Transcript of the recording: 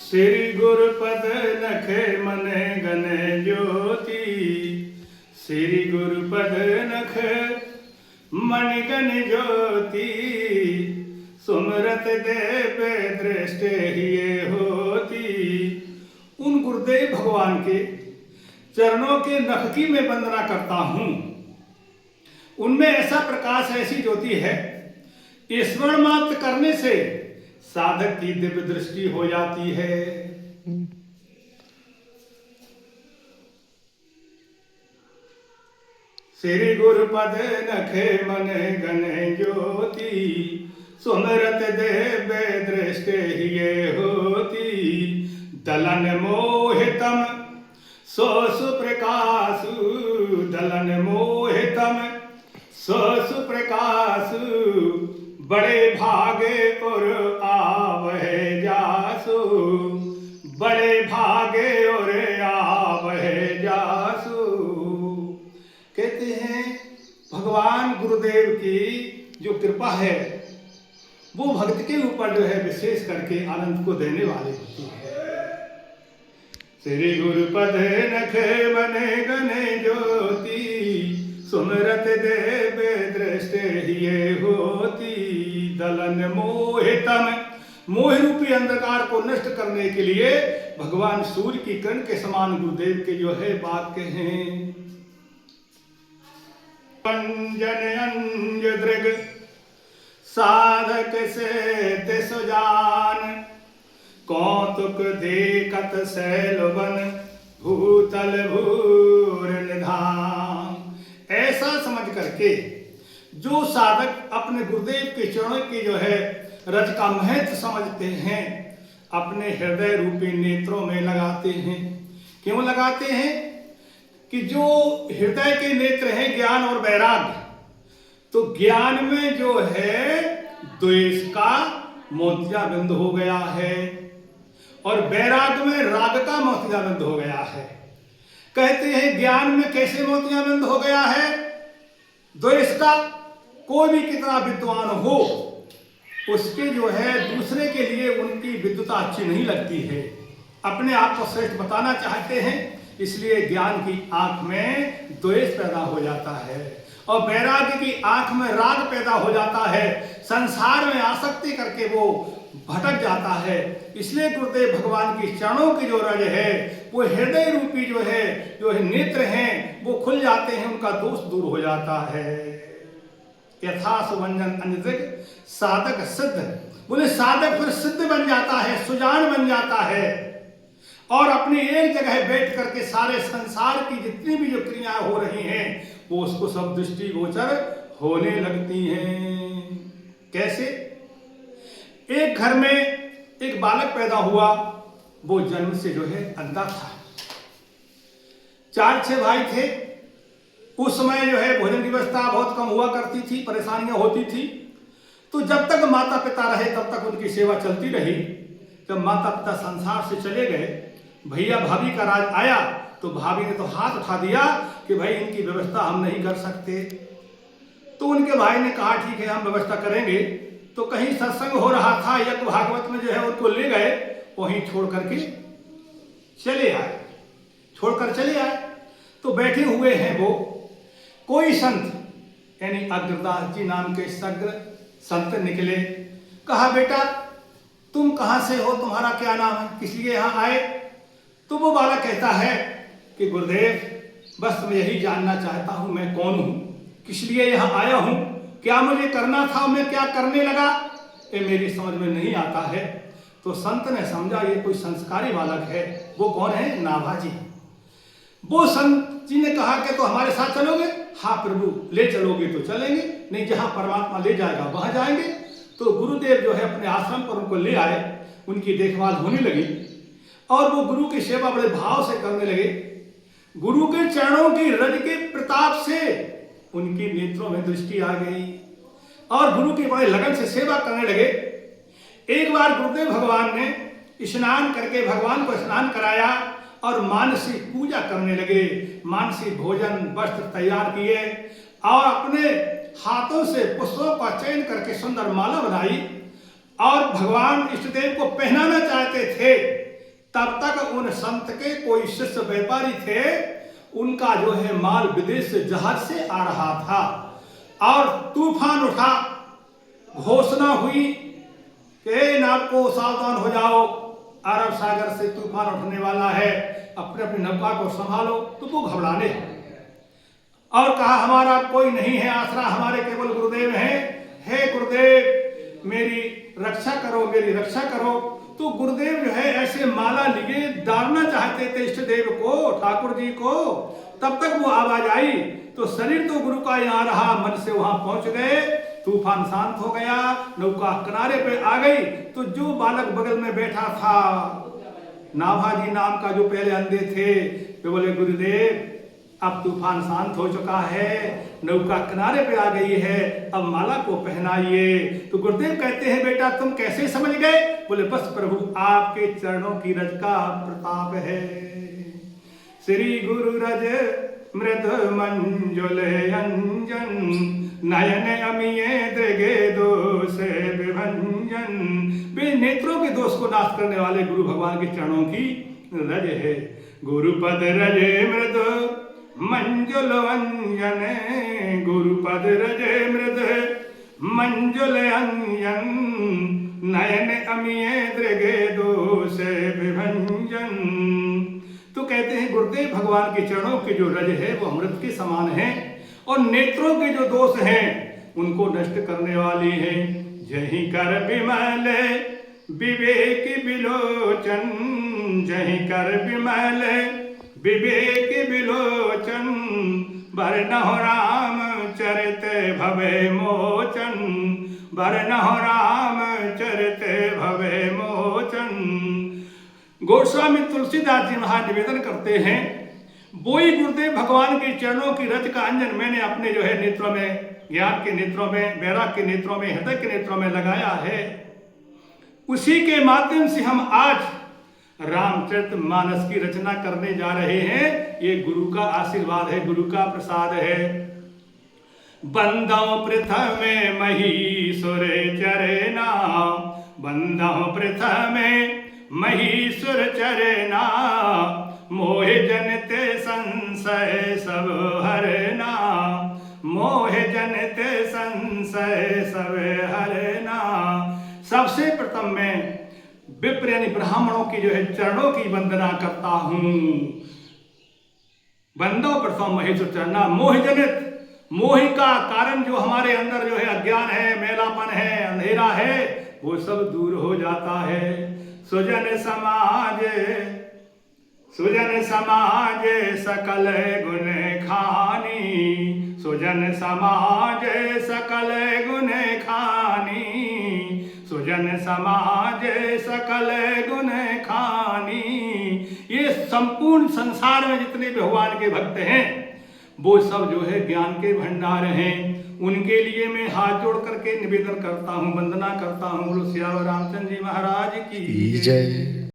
श्री गुरुपद नखे मने गने ज्योति, श्री गुरुपद नख मन गन ज्योति, सुमरत देव दृष्टि ये होती। उन गुरुदेव भगवान के चरणों के नख की मैं वंदना करता हूं। उनमें ऐसा प्रकाश, ऐसी ज्योति है, स्मरण मात्र करने से साधक की दिव्य दृष्टि हो जाती है। श्री गुरुपद नखे मन गण ज्योति, सुमरत देव दृष्टि ये होती। दलन मोहितम सो सुप्रकाशु, दलन मोहितम सो सुप्रकाशु, बड़े भागे और आवहे जासु, बड़े भागे और आवहे जासु। कहते हैं भगवान गुरुदेव की जो कृपा है वो भक्त के ऊपर जो है विशेष करके आनंद को देने वाली होती है। श्री गुरुपद नखे मने गने ज्योति, सुमरत देव दृष्टि ये होती। दलन मोहितम, मोह रूपी अंधकार को नष्ट करने के लिए भगवान सूर्य की किरण के समान गुरुदेव के जो है वाक्य हैं। अंजन अंज दृग साधक से तिसुजान, कौतुक देखत शैलवन भूतल भूर निधान। ऐसा समझ करके जो साधक अपने गुरुदेव के चरणों की जो है रज का महत्व समझते हैं, अपने हृदय रूपी नेत्रों में लगाते हैं। क्यों लगाते हैं? कि जो हृदय के नेत्र हैं ज्ञान और वैराग्य, तो ज्ञान में जो है द्वेष का मोतियाबिंद हो गया है और वैराग्य में राग का मोतियाबिंद हो गया है। कहते हैं ज्ञान में कैसे मोतियाबिंद हो गया है? द्वेष का। कोई भी कितना विद्वान हो, उसके जो है दूसरे के लिए उनकी विद्वता अच्छी नहीं लगती है, अपने आप को श्रेष्ठ बताना चाहते हैं, इसलिए ज्ञान की आंख में द्वेष पैदा हो जाता है और वैराग्य की आंख में राग पैदा हो जाता है। संसार में आसक्ति करके वो भटक जाता है। इसलिए गुरुदेव भगवान की चरणों की जो रज है वो हृदय रूपी जो है नेत्र हैं वो खुल जाते हैं, उनका दोष दूर हो जाता है। यथा सुवंजन अंजदृग साधक सिद्ध, बोले साधक फिर सिद्ध बन जाता है, सुजान बन जाता है और अपनी एक जगह बैठ करके सारे संसार की जितनी भी जो क्रियाएं हो रही हैं वो उसको सब दृष्टिगोचर होने लगती हैं। कैसे? एक घर में एक बालक पैदा हुआ, वो जन्म से जो है अंधा था। 4-6 भाई थे। उस समय जो है भोजन की व्यवस्था बहुत कम हुआ करती थी, परेशानियां होती थी। तो जब तक माता पिता रहे तब तक उनकी सेवा चलती रही। जब माता पिता संसार से चले गए, भैया भाभी का राज आया, तो भाभी ने तो हाथ उठा दिया कि भाई इनकी व्यवस्था हम नहीं कर सकते। तो उनके भाई ने कहा ठीक है हम व्यवस्था करेंगे। तो कहीं सत्संग हो रहा था, यज्ञ भागवत में जो है उनको ले गए, वहीं छोड़ करके चले आए, छोड़कर चले आए। तो बैठे हुए हैं वो, कोई संत यानी अग्रदास जी नाम के सग्र संत निकले। कहा बेटा तुम कहां से हो, तुम्हारा क्या नाम है, किस लिए यहां आए? तो वो बालक कहता है कि गुरुदेव बस मैं यही जानना चाहता हूं मैं कौन हूं, किस लिए यहां आया हूं, क्या मुझे करना था, मैं क्या करने लगा, ये मेरी समझ में नहीं आता है। तो संत ने समझा ये कोई संस्कारी बालक है। वो कौन है? नाभाजी। वो संत जी ने कहा कि तो हमारे साथ चलोगे? हाँ प्रभु, ले चलोगे तो चलेंगे, नहीं जहां परमात्मा ले जाएगा वहां जाएंगे। तो गुरुदेव जो है अपने आश्रम पर उनको ले आए, उनकी देखभाल होने लगी और वो गुरु की सेवा बड़े भाव से करने लगे। गुरु के चरणों की रज के प्रताप से उनकी नेत्रों में दृष्टि आ गई और गुरु की बड़े लगन से सेवा करने लगे। एक बार गुरुदेव भगवान ने स्नान करके भगवान को स्नान कराया और मानसी पूजा करने लगे। मानसी भोजन वस्त्र तैयार किए और अपने हाथों से पुष्पों का चयन करके सुंदर माला बनाई और भगवान इष्टदेव को पहनाना चाहते थे। तब तक उन संत के कोई शिष्य व्यापारी थे, उनका जो है माल विदेश से जहाज से आ रहा था और तूफान उठा, घोषणा हुई कि नाव को सावधान हो जाओ, अरब सागर से तूफान उठने वाला है, अपने अपनी नौका को संभालो। तो वो घबराने और कहा हमारा कोई नहीं है आसरा, हमारे केवल गुरुदेव हैं, हे गुरुदेव मेरी रक्षा करो, मेरी रक्षा करो। तो गुरुदेव जो है ऐसे माला लिए डालना चाहते थे इष्ट देव को, ठाकुर जी को, तब तक वो आवाज आई तो शरीर तो गुरु का यहाँ रहा, मन से वहां पहुंच गए। तूफान शांत हो गया, नौका किनारे पे आ गई। तो जो बालक बगल में बैठा था, नाभाजी नाम का जो पहले अंधे थे, वे बोले गुरुदेव अब तूफान शांत हो चुका है, नौका किनारे पे आ गई है, अब माला को पहनाइए। तो गुरुदेव कहते हैं बेटा तुम कैसे समझ गए? बोले बस प्रभु आपके चरणों की रज का प्रताप है। श्री गुरु रज मृद मंजुल अंजन, नयन अमिये दृगे दोष विभंजन। वे नेत्रों के दोष को नाश करने वाले गुरु भगवान के चरणों की रज है। गुरुपद रजे मृद मंजुल अंजन, गुरुपद रजे मृद मंजुल अंजन, नयन अमिये दृगे दोष विभंजन। तो कहते हैं गुरुदेव भगवान के चरणों के जो रज है वो अमृत के समान है और नेत्रों के जो दोष हैं उनको नष्ट करने वाली है। जहीं कर विमल विवेक विलोचन, जहीं कर विमल विवेक विलोचन, बरनहुँ राम चरित भवे मोचन, बरनहुँ राम चरित भवे मोचन। गोस्वामी तुलसीदास जी महाराज निवेदन करते हैं, वही गुरुदेव भगवान के चरणों की रज का अंजन मैंने अपने जो है नेत्रों में, ज्ञान के नेत्रों में, वैराग के नेत्रों में, हृदय के नेत्रों में लगाया है। उसी के माध्यम से हम आज रामचरितमानस की रचना करने जा रहे हैं। ये गुरु का आशीर्वाद है, गुरु का प्रसाद है। बंदौ प्रथमे महीसुर चरना, बंदौ प्रथमे महीसुर चरना, मोह जनते संशय सब हरना, मोह जनते संशय सब हरना। सबसे प्रथम मैं विप्र यानी ब्राह्मणों की जो है चरणों की वंदना करता हूं। बंदो प्रथम महेश्वर चरणा, मोह जनित, मोह का कारण जो हमारे अंदर जो है अज्ञान है, मैलापन है, अंधेरा है, वो सब दूर हो जाता है। सुजन समाज, सुजन समाज सकल गुण खानी, सुजन समाज सकल गुण खानी, सुजन समाज सकल गुण खानी। ये संपूर्ण संसार में जितने भगवान के भक्त हैं वो सब जो है ज्ञान के भंडार हैं। उनके लिए मैं हाथ जोड़ करके निवेदन करता हूँ, वंदना करता हूँ। बोलो सियावर रामचंद्र जी महाराज की जय।